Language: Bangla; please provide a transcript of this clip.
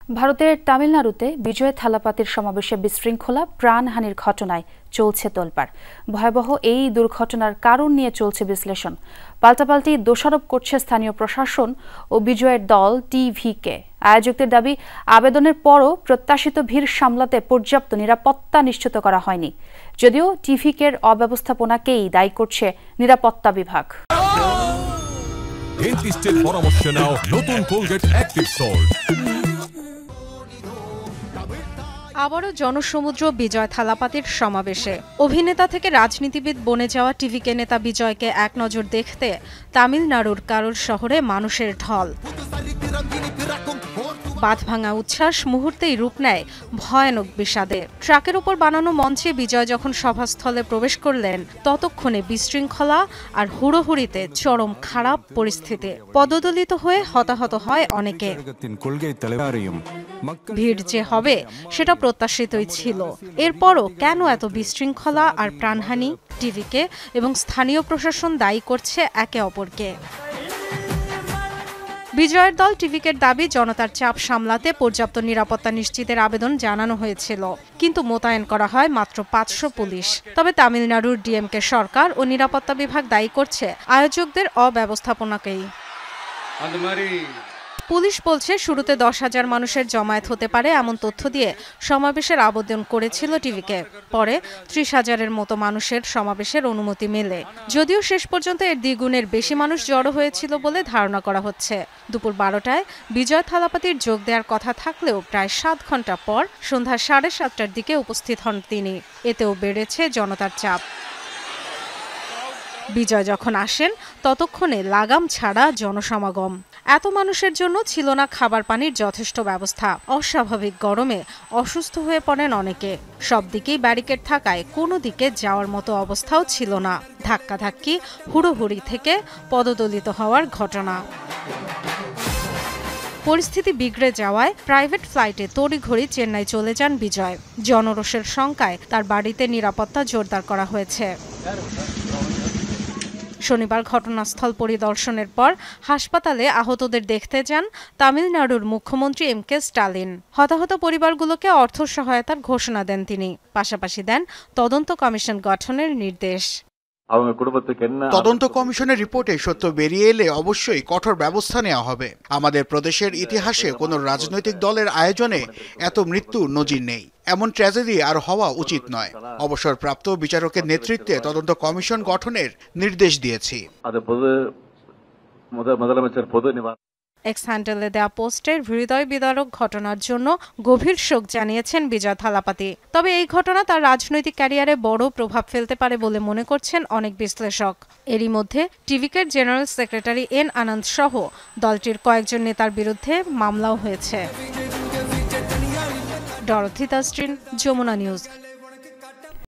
ভারতের তামিলনাড়ুতে বিজয় থালাপাতির সমাবেশে বিশৃঙ্খলা প্রাণহানির ঘটনায় চলছে তোলপাড়। ভয়াবহ এই দুর্ঘটনার কারণ নিয়ে চলছে বিশ্লেষণ। পাল্টাপাল্টি দোষারোপ করছে স্থানীয় প্রশাসন ও বিজয়ের দল টিভিকে। আয়োজকদের দাবি, আবেদনের পরও প্রত্যাশিত ভিড় সামলাতে পর্যাপ্ত নিরাপত্তা নিশ্চিত করা হয়নি, যদিও টিভিকের অব্যবস্থাপনাকেই দায়ী করছে নিরাপত্তা বিভাগ। ডেন্টিস্টের পরামর্শ নাও নতুন কোলগেট অ্যাক্টিভ সল্ট। আবারও জনসমুদ্র বিজয় থালাপাতির সমাবেশে অভিনেতা থেকে রাজনীতিবিদ বনে যাওয়া টিভিকে নেতা বিজয়কে এক নজর দেখতে তামিলনাড়ুর কারুর শহরে মানুষের ঢল। বাঁধভাঙা উচ্ছ্বাস মুহূর্তেই রূপ নেয় ভয়ানক বিষাদে। ট্রাকের উপর বানানো মঞ্চে বিজয় যখন সভাস্থলে প্রবেশ করলেন, ততক্ষণে বিশৃঙ্খলা আর হুড়োহুড়িতে চরম খারাপ পরিস্থিতি। পদদলিত হয়ে হতাহত হয় অনেকে। ভিড় যে হবে সেটা প্রত্যাশিতই ছিল। এরপরও কেন এত বিশৃঙ্খলা আর প্রাণহানি? টিভিকে এবং স্থানীয় প্রশাসন দায়ী করছে একে অপরকে। বিজয়ের দল টিভিকের দাবি, জনতার চাপ সামলাতে পর্যাপ্ত নিরাপত্তা নিশ্চিতের আবেদন জানানো হয়েছিল, কিন্তু মোতায়েন করা হয় মাত্র 500 পুলিশ। তবে তামিলনাড়ুর ডিএমকে সরকার ও নিরাপত্তা বিভাগ দায়ী করছে আয়োজকদের অব্যবস্থাপনাকেই। পুলিশ বলছে, শুরুতে 10,000 মানুষের জমায়েত হতে পারে এমন তথ্য দিয়ে সমাবেশের আবেদন করেছিল টিভিকে। পরে 30,000-এর মতো মানুষের সমাবেশের অনুমতি মেলে, যদিও শেষ পর্যন্ত এর দ্বিগুণের বেশি মানুষ জড়ো হয়েছিল বলে ধারণা করা হচ্ছে। দুপুর 12টায় বিজয় থালাপাতির যোগ দেওয়ার কথা থাকলেও প্রায় 7 ঘন্টা পর সন্ধ্যা 7:30টার দিকে উপস্থিত হন তিনি। এতেও বেড়েছে জনতার চাপ। বিজয় যখন আসেন, ততক্ষণে লাগাম ছাড়া জনসমাগম। এত মানুষের জন্য ছিল না খাবার পানির যথেষ্ট ব্যবস্থা। অস্বাভাবিক গরমে অসুস্থ হয়ে পড়েন অনেকে। সব দিকেই ব্যারিকেড থাকায় কোনো দিকে যাওয়ার মতো অবস্থাও ছিল না। ধাক্কাধাক্কি, হুড়োহুড়ি থেকে পদদলিত হওয়ার ঘটনা। পরিস্থিতি বিগড়ে যাওয়ায় প্রাইভেট ফ্লাইটে তড়িঘড়ি চেন্নাই চলে যান বিজয়। জনরোষের শঙ্কায় তার বাড়িতে নিরাপত্তা জোরদার করা হয়েছে। শনিবার ঘটনাস্থল পরিদর্শনের পর হাসপাতালে আহতদের দেখতে যান তামিলনাড়ুর মুখ্যমন্ত্রী এম.কে. স্টালিন। হতাহত পরিবারগুলোকে অর্থ সহায়তার ঘোষণা দেন তিনি। পাশাপাশি দেন তদন্ত কমিশন গঠনের নির্দেশ। তদন্ত কমিশনের রিপোর্টে সত্য বেরিয়ে এলে অবশ্যই কঠোর ব্যবস্থা নেওয়া হবে। আমাদের প্রদেশের ইতিহাসে কোনো রাজনৈতিক দলের আয়োজনে এত মৃত্যু নজির নেই। এমন ট্র্যাজেডি আর হওয়া উচিত নয়। অবসরপ্রাপ্ত বিচারকের নেতৃত্বে তদন্ত কমিশন গঠনের নির্দেশ দিয়েছি। এক্স হ্যান্ডেলে দেয়া পোস্টের হৃদয় বিদারক ঘটনার জন্য গভীর শোক জানিয়েছেন বিজয় থালাপাতি। তবে এই ঘটনা তার রাজনৈতিক ক্যারিয়ারে বড় প্রভাব ফেলতে পারে বলে মনে করছেন অনেক বিশ্লেষক। এরই মধ্যে টিভিকের জেনারেল সেক্রেটারি এন আনন্দ সহ দলটির কয়েকজন নেতার বিরুদ্ধে মামলাও হয়েছে। Dorothy Tasrin, Jamuna news.